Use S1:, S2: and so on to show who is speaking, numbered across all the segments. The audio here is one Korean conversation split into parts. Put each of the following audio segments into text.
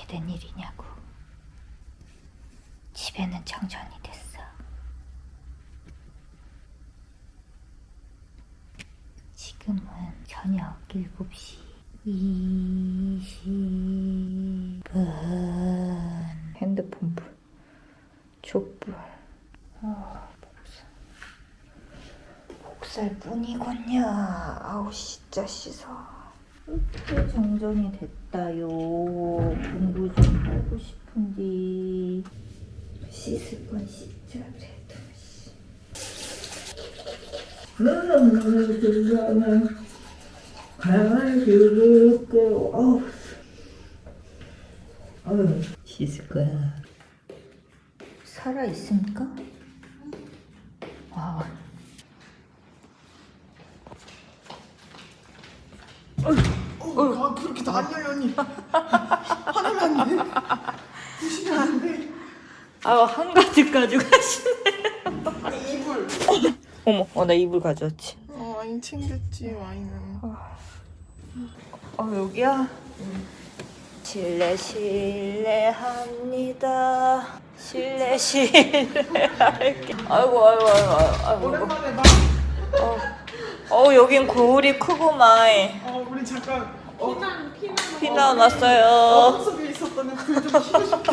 S1: 어떻게 된 일이냐고. 집에는 정전이 됐어. 지금은 저녁 7시 20분. 핸드폰 불, 촛불. 복살뿐이군요. 아우 진짜 씻어. 이렇게 정전이 됐다요. 공부 좀 하고 싶은데 씻을 건 씻자 그래도. 씻을 거야. 살아 있습니까? 와.
S2: 그렇게 다 안 열렸니? 화나면 안 돼. 부시면 안 돼.
S1: 한가득 가져가시네.
S2: 아니 이불.
S1: 어머, 나 이불 가져왔지.
S2: 와인 챙겼지 와인은.
S1: 여기야? 실례합니다. 실례할게. 아이고.
S2: 오랜만에 봐.
S1: 여긴 거울이 크구만.
S2: 우리 잠깐
S1: 피난 왔어요.
S2: 어둠 속에 있었더니 불좀 켜고 싶다.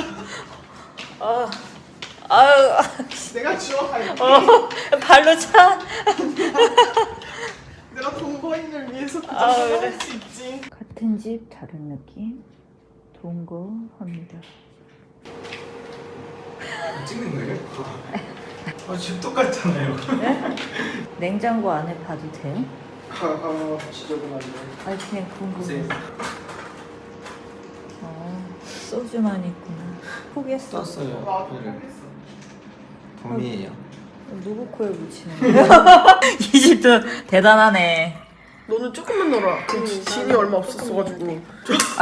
S1: 아유.
S2: 내가 주워갈게.
S1: 발로 차.
S2: 내가 동거인을 위해서 그
S1: 그래.
S2: 정도 할수 있지.
S1: 같은 집 다른 느낌. 동거합니다.
S3: 찍는 거예요? 집 똑같잖아요.
S1: 네? 냉장고 안에 봐도 돼요?
S2: 지저분한데.
S1: 아니 그냥 궁금해.
S3: 네.
S1: 소주만 있구나. 포기했어.
S3: 썼어요.
S2: 나도 모르겠어.
S3: 봄이에요.
S1: 누구 코에 붙이는 거야? 이 집도 대단하네.
S2: 너는 조금만 넣어라. 그 진이 얼마 없었어가지고.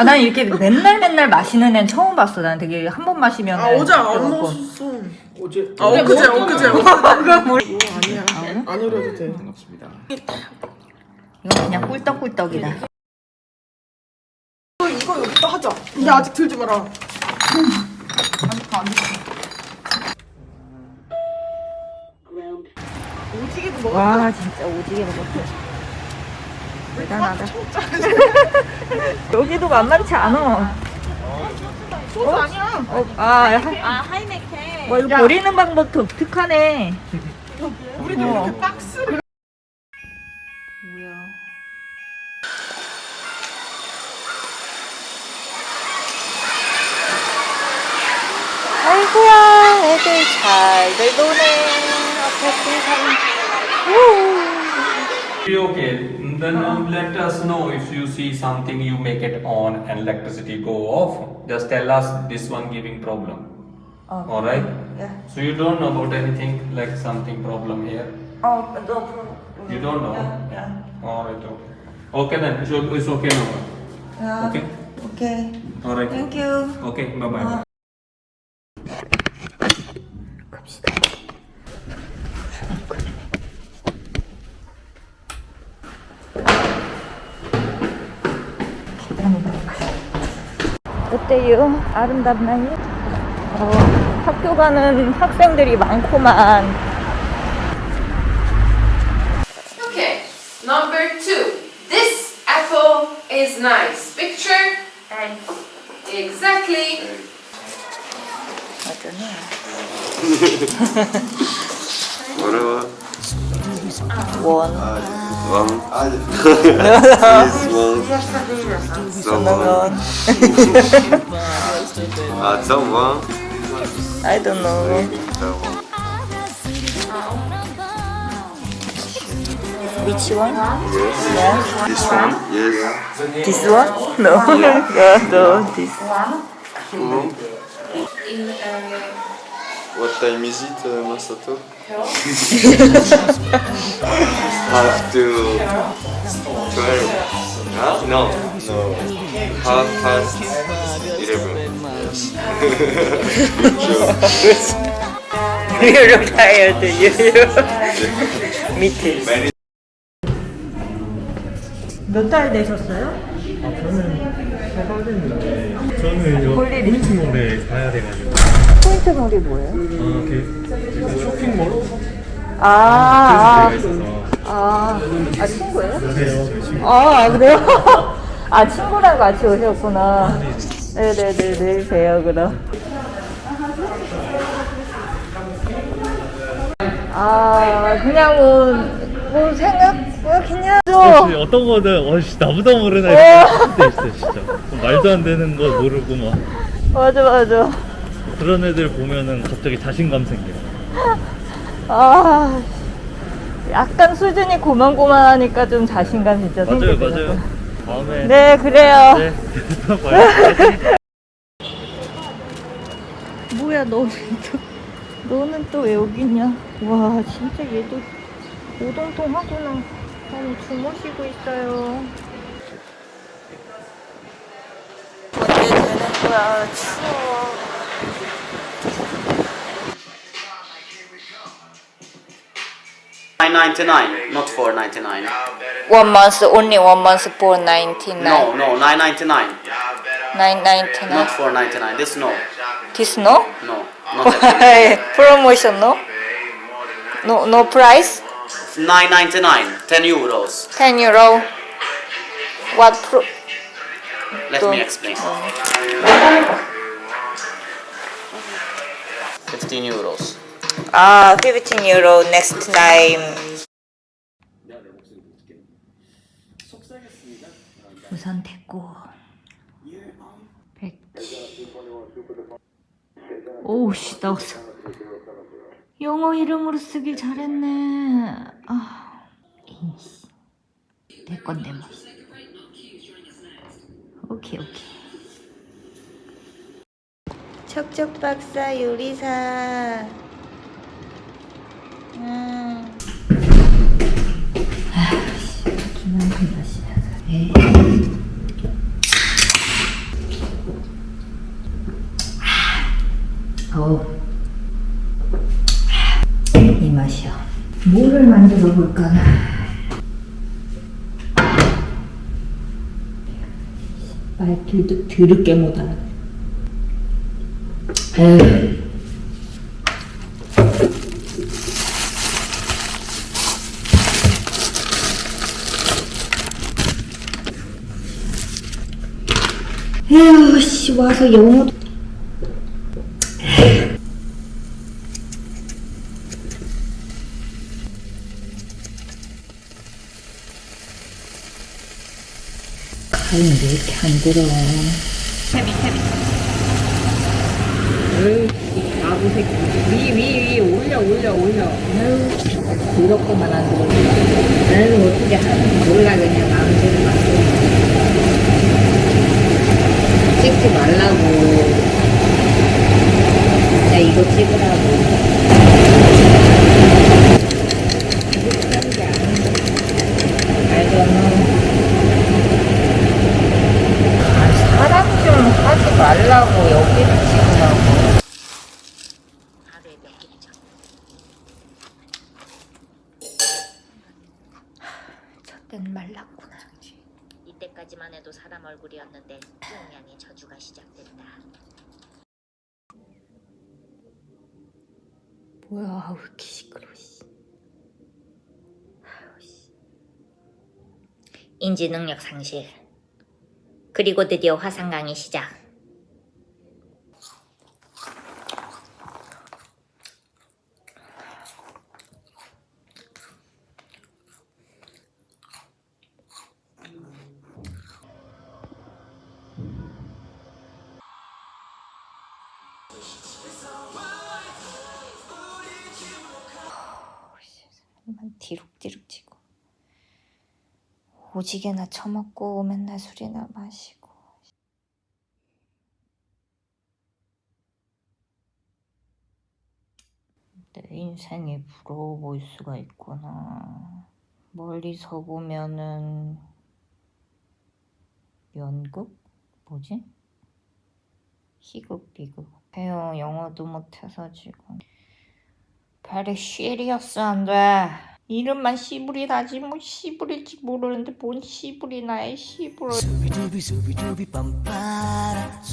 S1: 난 이렇게 맨날 마시는 애는 처음 봤어. 난 되게 한 번 마시면.
S2: 어제 안 먹었어.
S3: 어제
S2: 엊그제. 아니야.
S1: 그래?
S2: 안 우려도 돼.
S3: 반갑습니다.
S1: 이건 그냥 꿀떡꿀떡이다.
S2: 이거 여기다 하자. 근데 아직 들지 마라. 안 됐어. 오지게도 먹었다.
S1: 와 진짜 오지게 먹었어. 대단하다. 여기도 만만치 않아.
S2: 소주 아니야.
S1: 하이네켄. 와 이거 버리는 방법도 독특하네.
S2: 우리도 이렇게 박스를.
S1: 뭐야? 아이고야, 애들 잘들 노네. 앞에 사람.
S4: Okay, then let us know if you see something, you make it on and electricity go off. Just tell us this one giving problem. All right.
S1: Yeah.
S4: So you don't know about anything like something problem here.
S1: No problem.
S4: You don't know.
S1: Yeah.
S4: All right. Okay. Okay then. It's okay now.
S1: Yeah.
S4: Okay.
S1: Okay.
S4: All right.
S1: Thank you.
S4: Okay. Bye bye.
S1: 갑시다. 어때요? 아름답나요? 학교 가는 학생들이 많구만.
S5: Okay, number 2. This apple is nice. Picture and exactly.
S6: 어려워.
S1: 원.
S6: 원. someone. Someone.
S1: I don't know.
S6: Someone.
S1: Which one?
S6: Yes. This one. Yes.
S1: This one? No. No, this.
S6: Who?
S5: In
S6: What time is it, Masato? Half to 12. Huh? No. Half past 11. Yes. Good job.
S1: You look tired. Me too. 몇 달 되셨어요?
S3: 저는 해봐야 되는데 저는 요
S1: 볼 일이
S3: 포인트몰에 가야 돼가지고.
S1: 포인트몰이 뭐예요?
S3: 그 쇼핑몰
S1: 아,
S3: 있어서.
S1: 친구예요?
S3: 그래요. 저희 친구.
S1: 그래요? 아, 친구랑 같이 오셨구나. 네네네, 내일 봬요, 그럼. 그냥 그냥 좀.
S7: 어떤 거는 나보다 모르나 이럴 때 있어 진짜. 말도 안 되는 거 모르고 막
S1: 맞아.
S7: 그런 애들 보면은 갑자기 자신감 생겨.
S1: 약간 수준이 고만고만하니까 좀 자신감 진짜 생기더라고요.
S7: 맞아요. 다음에
S1: 네, 그래요.
S7: 네. 또 봐요.
S1: 뭐야, 너는 또 왜 여기 있냐? 와, 진짜 얘도 오동통하구나. 너무 주무시고 있어요. 언제 되는 거야? 추워.
S8: $9.99, not $4.99.
S1: 1 month, only 1 month for 99.
S8: No, $9.99,
S1: 999.
S8: not $4.99. This no,
S1: This no?
S8: no, not that.
S1: Promotion no? No price?
S8: $9.99, 10 euros.
S1: 10 euro. What
S8: Let me explain. 15 euros.
S1: 15 euro next time. 우선 됐고. 100. 오우씨, 나왔어. 영어 이름으로 쓰길 잘했네. 이씨. 내 건데 뭐. 오케이. 척척 박사 요리사. 기만큼 다시. 이 맛이야. 뭐를 만들어 볼까나. 말들도 더럽게 못 알아. 에휴, 씨, 와서 영어도. 가위 왜 이렇게 안 들어. 태비. 에이, 바보 새끼. 위, 올려. 에휴, 더럽고만 안 들어. 나는 어떻게 하는지 몰라, 그냥 마음대로 막. 찍지 말라고. 자, 이거 찍으라고. 사람 좀 하지 말라고 여기를 찍으라고. 하루에 몇 개 쳐. 저땐 말랐구나.
S9: 이때까지만 해도 사람 얼굴이었는데 수용량의 저주가 시작됐다.
S1: 뭐야, 왜 이렇게 시끄러워.
S9: 인지 능력 상실. 그리고 드디어 화상 강의 시작.
S1: 뒤룩뒤룩 치고 오지게나 처먹고 맨날 술이나 마시고. 내 인생이 부러워 보일 수가 있구나. 멀리서 보면은 연극? 뭐지? 희극, 비극. 배우 영어도 못해서 지금 very serious 안 돼. 이름만 시부리 나지 뭐 시부릴지 모르는데 뭔 시부리 나의 시부리.
S10: Subi dubi bum para.